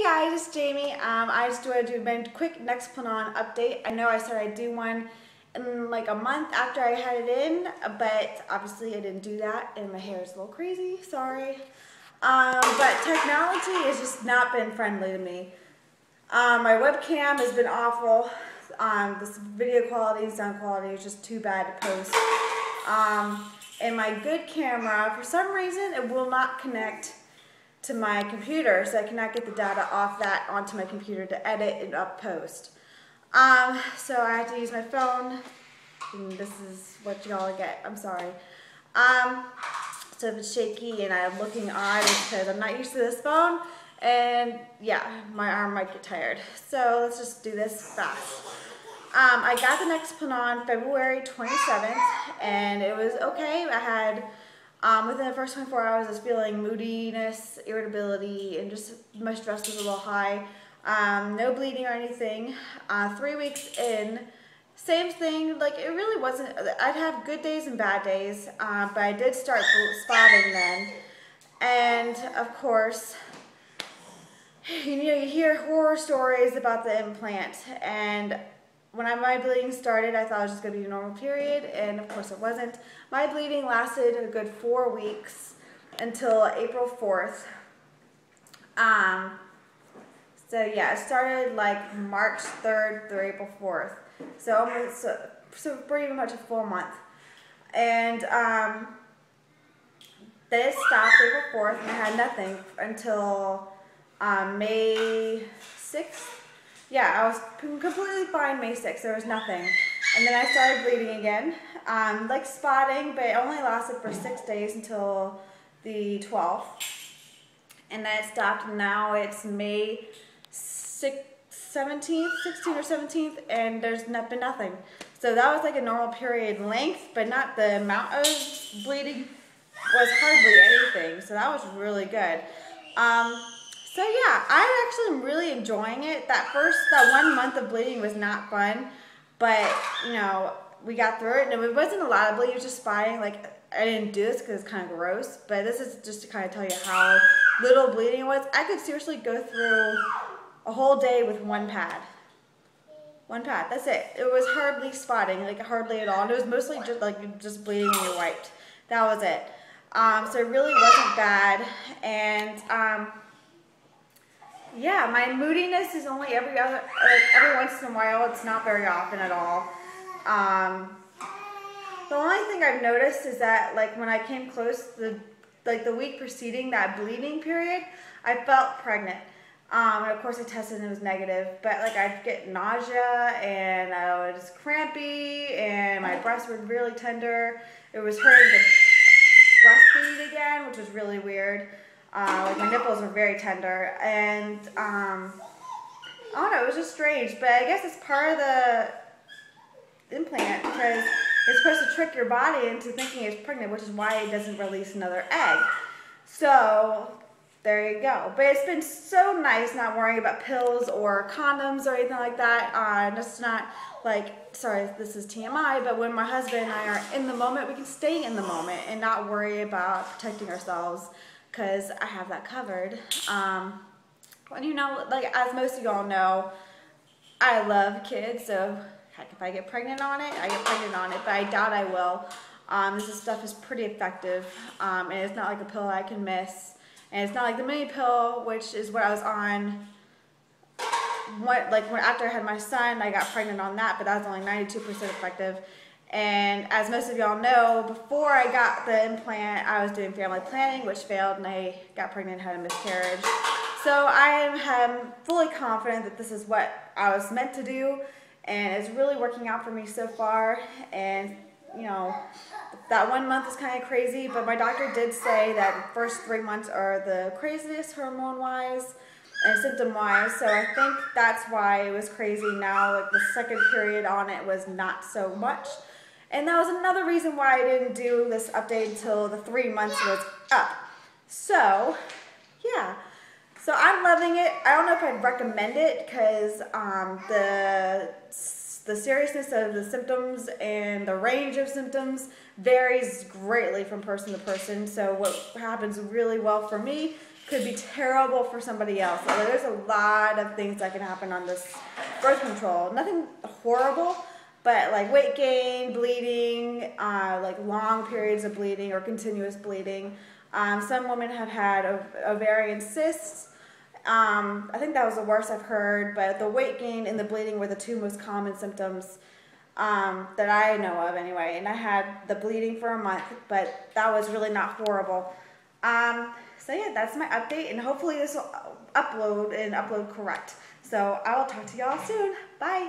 Hey guys, it's Jamie. I just wanted to do a quick Nexplanon update. I know I said I'd do one in like a month after I had it in, but obviously I didn't do that and my hair is a little crazy, sorry. But technology has just not been friendly to me. My webcam has been awful. This video quality, sound quality is just too bad to post. And my good camera, for some reason, it will not connect to my computer, so I cannot get the data off that onto my computer to edit and up post. So I have to use my phone, and this is what y'all get. I'm sorry. So if it's shaky and I'm looking odd, it's because I'm not used to this phone, and yeah, my arm might get tired. So let's just do this fast. I got the Nexplanon February 27th, and it was okay. I had within the first 24 hours, I was feeling moodiness, irritability, and just my stress was a little high. No bleeding or anything. 3 weeks in, same thing. Like, it really wasn't. I'd have good days and bad days, but I did start spotting then. And of course, you hear horror stories about the implant. And when my bleeding started, I thought it was just going to be a normal period, and of course it wasn't. My bleeding lasted a good 4 weeks until April 4th. So yeah, it started like March 3rd through April 4th. So almost, so pretty much a full month. And then it stopped April 4th, and I had nothing until May 6th. Yeah, I was completely fine May 6th. There was nothing. And then I started bleeding again. Like spotting, but it only lasted for 6 days until the 12th. And then it stopped, and now it's May 17th, 16th or 17th, and there's been nothing. So that was like a normal period length, but not the amount of bleeding was hardly anything. So that was really good. So yeah, I actually am really enjoying it. That 1 month of bleeding was not fun, but you know, we got through it, and it wasn't a lot of bleeding, it was just spotting. Like, I didn't do this because it's kind of gross, but this is just to kind of tell you how little bleeding it was. I could seriously go through a whole day with one pad. One pad, that's it. It was hardly spotting, like hardly at all, and it was mostly just bleeding when you wiped. That was it. So it really wasn't bad, and yeah, my moodiness is only every once in a while. It's not very often at all. The only thing I've noticed is that, like, when I came close, the week preceding that bleeding period, I felt pregnant. And of course I tested and it was negative, but like I'd get nausea and I was crampy and my breasts were really tender. It was hurting to breastfeed again, which was really weird. Like my nipples were very tender, and I don't know, it was just strange, but I guess it's part of the implant because it's supposed to trick your body into thinking it's pregnant, which is why it doesn't release another egg. So there you go. But it's been so nice not worrying about pills or condoms or anything like that. Just not like, sorry, this is TMI, but when my husband and I are in the moment, we can stay in the moment and not worry about protecting ourselves, because I have that covered. And you know, like, as most of y'all know, I love kids, so heck, if I get pregnant on it, I get pregnant on it, but I doubt I will. This stuff is pretty effective, and it's not like a pill I can miss, and it's not like the mini pill, which is what I was on. After I had my son, I got pregnant on that, but that was only 92% effective. And as most of y'all know, before I got the implant, I was doing family planning, which failed, and I got pregnant and had a miscarriage. So I am fully confident that this is what I was meant to do, and it's really working out for me so far. And you know, that 1 month is kind of crazy, but my doctor did say that the first 3 months are the craziest hormone-wise and symptom-wise, so I think that's why it was crazy. Now, like, the second period on it was not so much. And that was another reason why I didn't do this update until the 3 months was up. So, yeah. So I'm loving it. I don't know if I'd recommend it because the seriousness of the symptoms and the range of symptoms varies greatly from person to person. So what happens really well for me could be terrible for somebody else. So there's a lot of things that can happen on this birth control. Nothing horrible, but like weight gain, bleeding, like long periods of bleeding or continuous bleeding. Some women have had ovarian cysts. I think that was the worst I've heard, but the weight gain and the bleeding were the two most common symptoms that I know of anyway. And I had the bleeding for a month, but that was really not horrible. So yeah, that's my update, and hopefully this will upload correct. So I will talk to y'all soon. Bye.